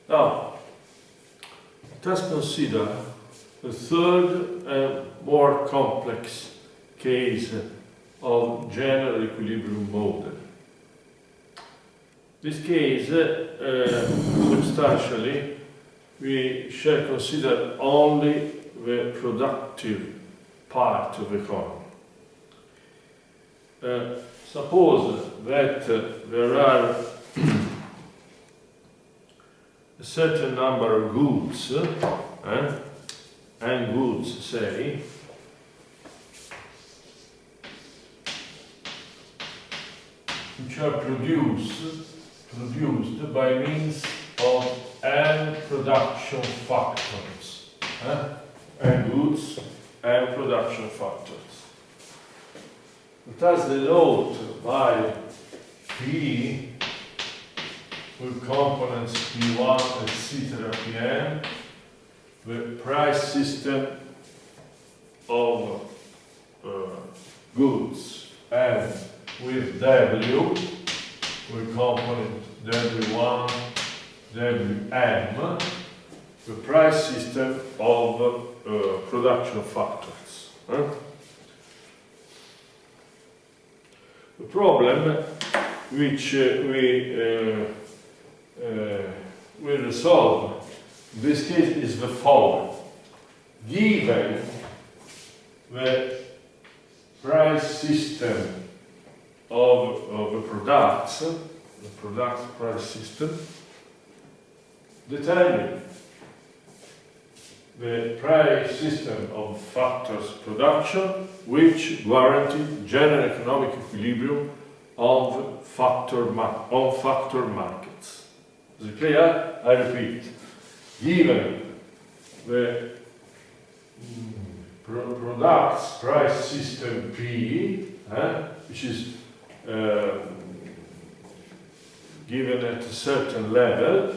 Now, let us consider the third and more complex case of general equilibrium model. This case, substantially, we shall consider only the productive part of the economy. Suppose that there are a certain number of goods, and goods, say, which are produced by means of n production factors, and goods and production factors. Let us denote by P with components P1, etc., Pn, the price system of goods, and with W, with component W1, Wm, the price system of production factors. The problem which we resolve in this case is the following. Given the price system of the products, the product price system, determine the price system of factors production which guarantee general economic equilibrium of factor markets. Is it clear? I repeat. Given the products price system P, which is given at a certain level,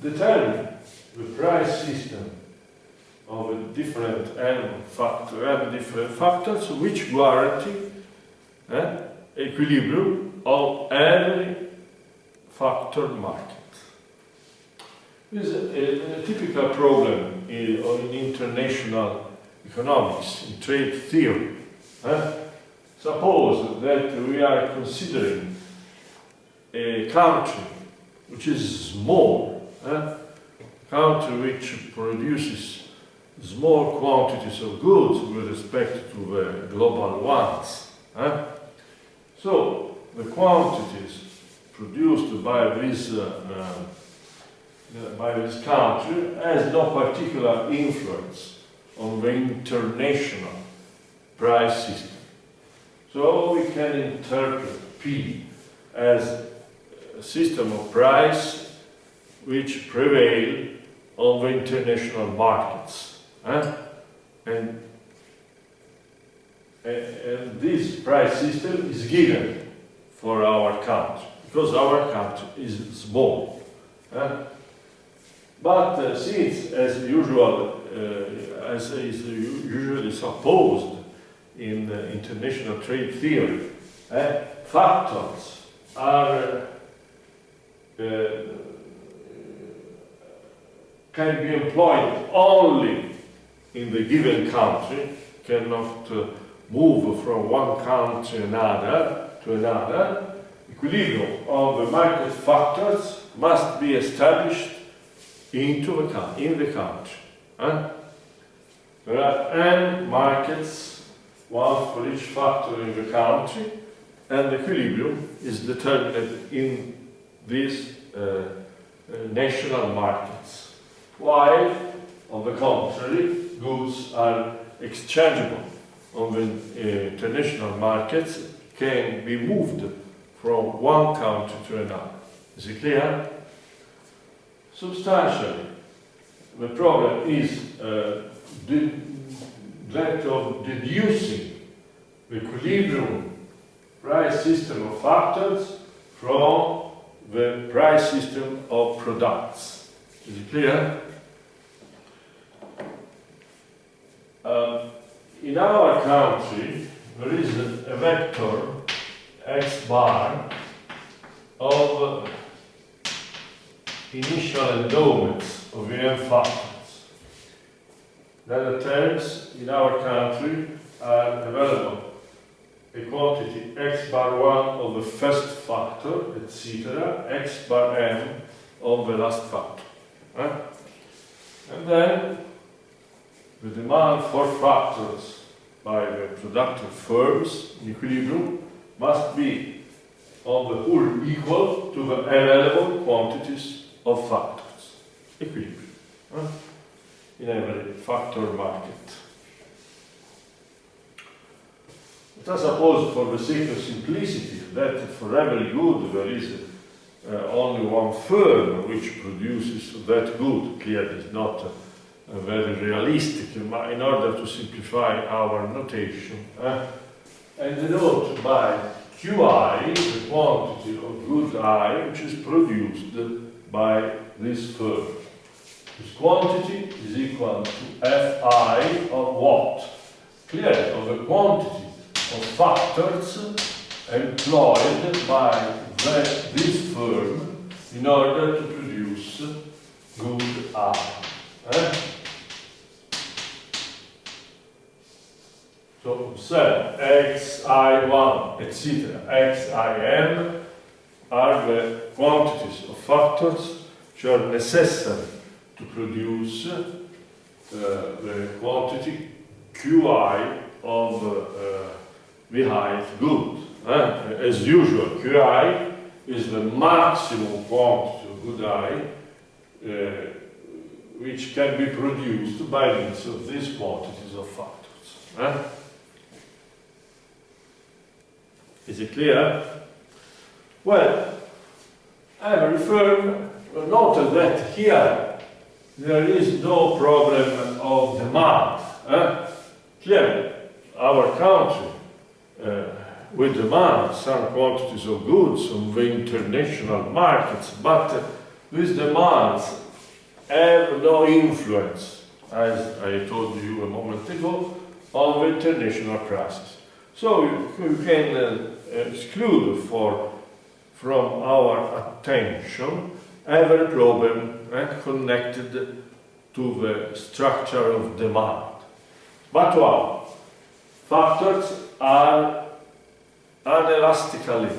determine the price system of a different different factors which guarantee equilibrium of every factor market. This is a typical problem in international economics, in trade theory. Suppose that we are considering a country which is small, a country which produces small quantities of goods with respect to the global ones. So the quantities produced by this country has no particular influence on the international price system. So we can interpret P as a system of price which prevail on the international markets. And this price system is given for our country, because our country is small. But since, as usual, as is usually supposed in international trade theory, factors are can be employed only in the given country, cannot move from one country to another. Equilibrium of the market factors must be established in the country. There are n markets, one for each factor in the country, and the equilibrium is determined in these national markets. While, on the contrary, goods are exchangeable on the international markets, can be moved from one country to another. Is it clear? Substantially, the problem is that of deducing the equilibrium price system of factors from the price system of products. Is it clear? In our country, there is a vector x bar of initial endowments of VM factors. Then the terms in our country are available. A quantity x bar 1 of the first factor, etc., x bar m of the last factor. And then the demand for factors by the productive firms in equilibrium must be on the whole equal to the available quantities of factors. Equilibrium. In every factor market. Let us suppose, for the sake of simplicity, that for every good there is only one firm which produces that good. Clearly, it's not very realistic in order to simplify our notation. And denote by Qi the quantity of good I which is produced by this firm. This quantity is equal to Fi of what? Clearly, of the quantity of factors employed by this firm in order to produce good I. So observe xi1, etc., xim are the quantities of factors which are necessary to produce the quantity Qi of the highest good. As usual, Qi is the maximum quantity of good I which can be produced by means of these quantities of factors. Is it clear? Well, every firm noted that here there is no problem of demand. Clearly, our country we demand some quantities of goods on the international markets, but these demands have no influence, as I told you a moment ago, on the international prices. So you can exclude from our attention every problem connected to the structure of demand. But one, factors are unelastically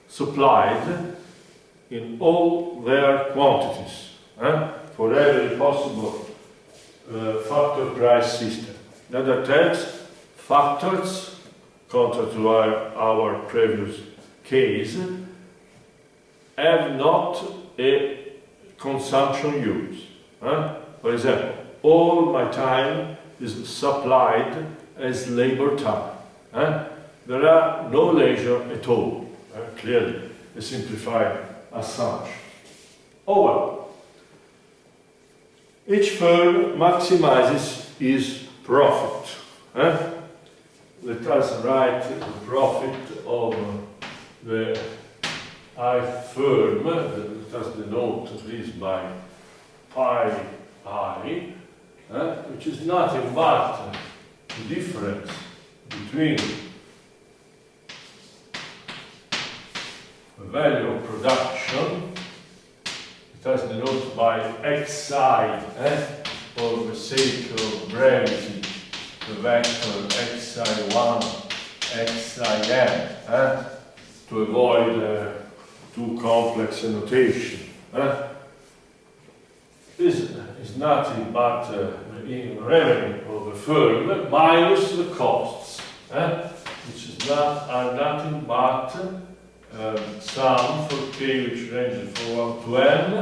supplied in all their quantities for every possible factor price system. In other terms, factors, contrary to our previous case, have not a consumption use. For example, all my time is supplied as labor time. There are no leisure at all. Clearly, a simplified assumption. Oh well. Each firm maximizes its profit. Let us write the profit of the I firm. Let us denote this by pi I, which is nothing but the difference between the value of production, it has denoted by xi, for the sake of brevity, the vector xi1, xim, to avoid too complex a notation. This is nothing but the revenue of the firm minus the costs, which are nothing but sum for k which ranges from 1 to n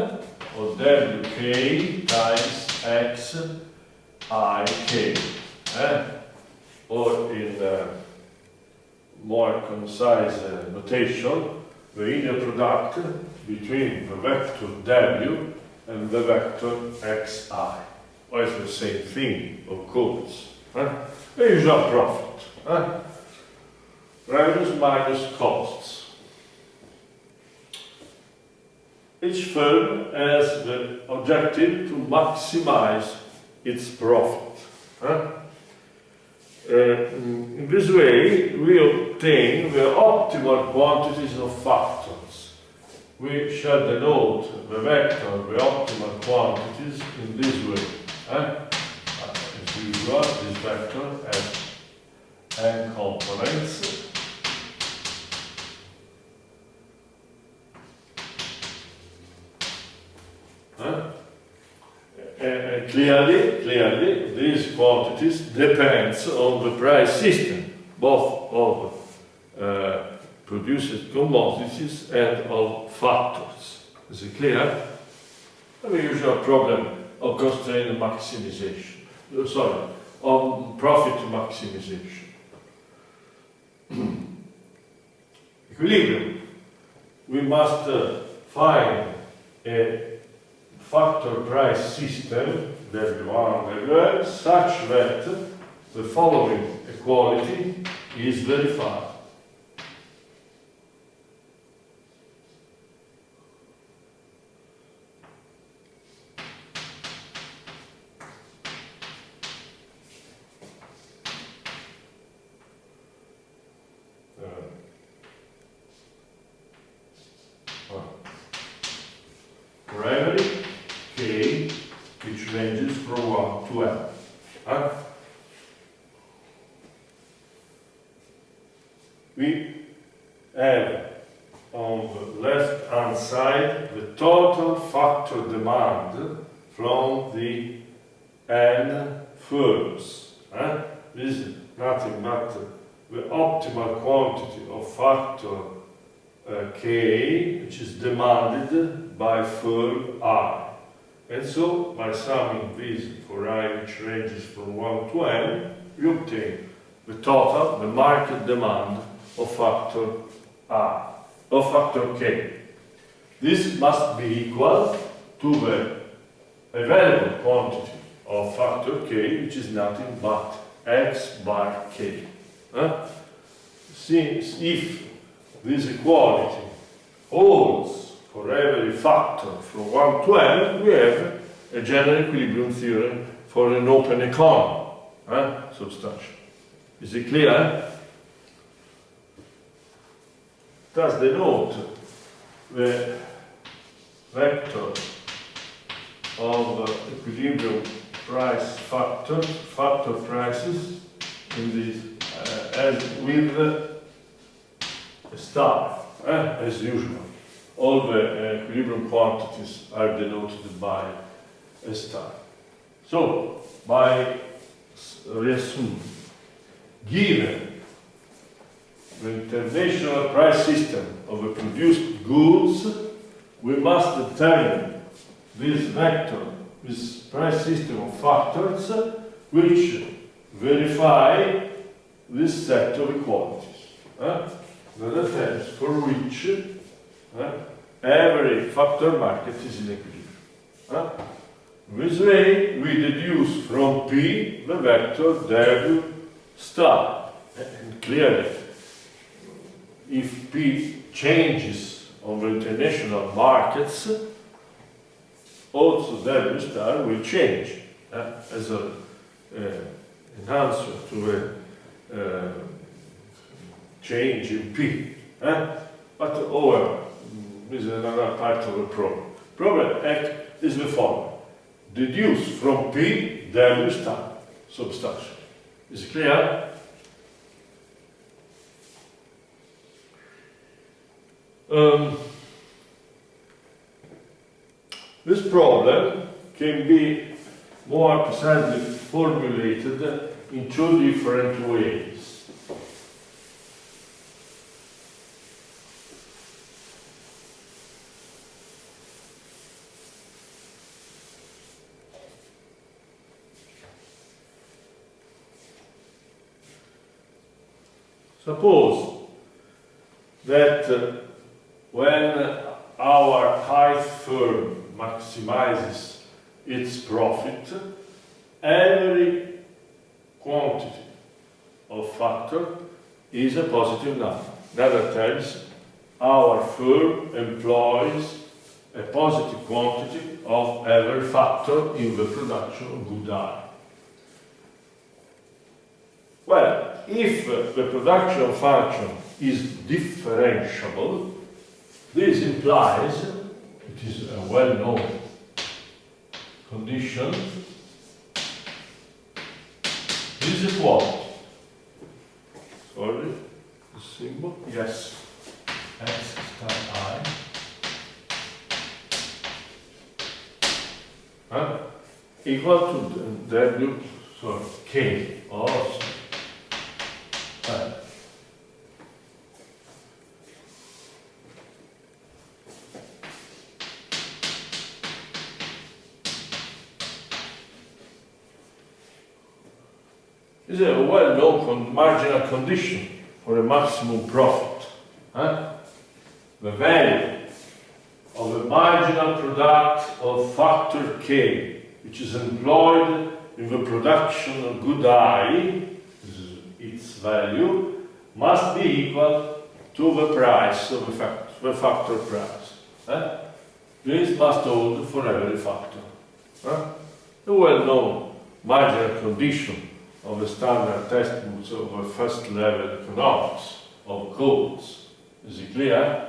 of wk times x I k. Or in more concise notation, the linear product between the vector w and the vector xi. Well, it's the same thing, of course. The usual profit. Revenues minus costs. Each firm has the objective to maximize its profit. In this way, we obtain the optimal quantities of factors, we shall denote the vector, the optimal quantities in this way. As usual, this vector has n components. Clearly, these quantities depends on the price system, both of produced commodities and of factors. Is it clear? The usual problem of constraint maximization. On profit maximization. Equilibrium. We must find a factor price system, W1, W2, such that the following equality is verified. For every k which ranges from 1 to n. We have on the left hand side the total factor demand from the n firms. This is nothing but the optimal quantity of factor k, which is demanded by firm I. And so, by summing these for I which ranges from 1 to n, we obtain the total, the market demand of factor I, of factor k. This must be equal to the available quantity of factor k, which is nothing but x by k. Since if this equality holds for every factor from 1 to n, we have a general equilibrium theorem for an open economy substantial. Is it clear? Thus denote the vector of equilibrium price factor prices in this as with a star, as usual. All the equilibrium quantities are denoted by a star. So, by reassume, given the international price system of the produced goods, we must determine this vector, this price system of factors, which verify this set of equalities. The terms for which every factor market is in equilibrium. This way, we deduce from P the vector W star. And clearly, if P changes on the international markets, also W star will change as an answer to a change in P. But however, this is another part of the problem. Problem is the following. Deduce from P W star substantial. Is it clear? This problem can be more precisely formulated in two different ways. Suppose that when our high firm maximizes its profit, every quantity of factor is a positive number. In other terms, our firm employs a positive quantity of every factor in the production of good I. Well, if the production function is differentiable, This implies, it is a well-known condition, this is what? Sorry, the symbol? Yes. X star I. Equal to W, sorry, K. Also. This is a well-known marginal condition for a maximum profit. The value of a marginal product of factor K, which is employed in the production of good I, this is its value, must be equal to the price of the factor price. This must hold for every factor. A well-known marginal condition of the standard textbooks of the first level economics of codes. Is it clear?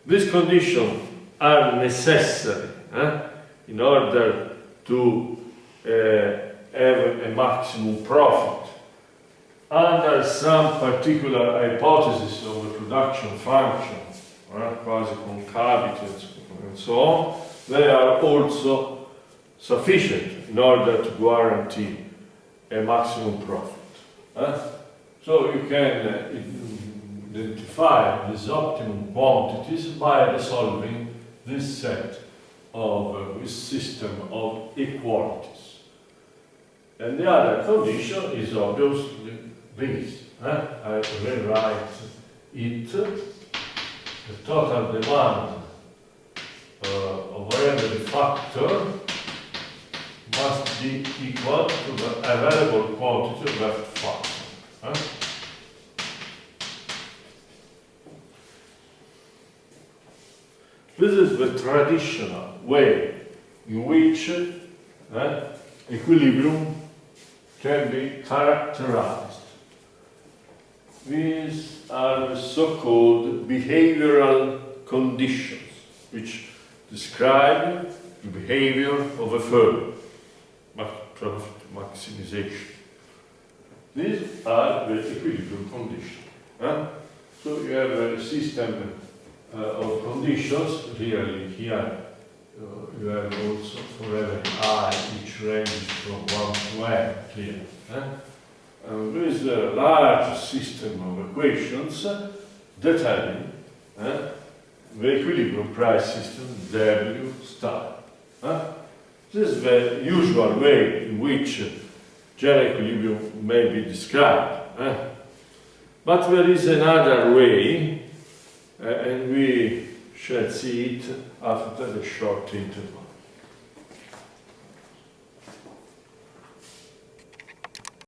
These conditions are necessary in order to have a maximum profit under some particular hypothesis of the production function, quasi-concavity and so on. They are also sufficient in order to guarantee a maximum profit. So you can identify these optimum quantities by resolving this set of this system of equalities. And the other condition is obviously this. I rewrite it. The total demand of every factor must be equal to the available quantity of that factor. This is the traditional way in which equilibrium can be characterized. These are the so-called behavioral conditions which describe the behavior of a firm. Profit maximization. These are the equilibrium conditions. So you have a system of conditions. Really, here you have also for every I, which ranges from 1 to n here. There is a large system of equations detailing the equilibrium price system W star. This is the usual way in which general equilibrium may be described. But there is another way, and we shall see it after a short interval.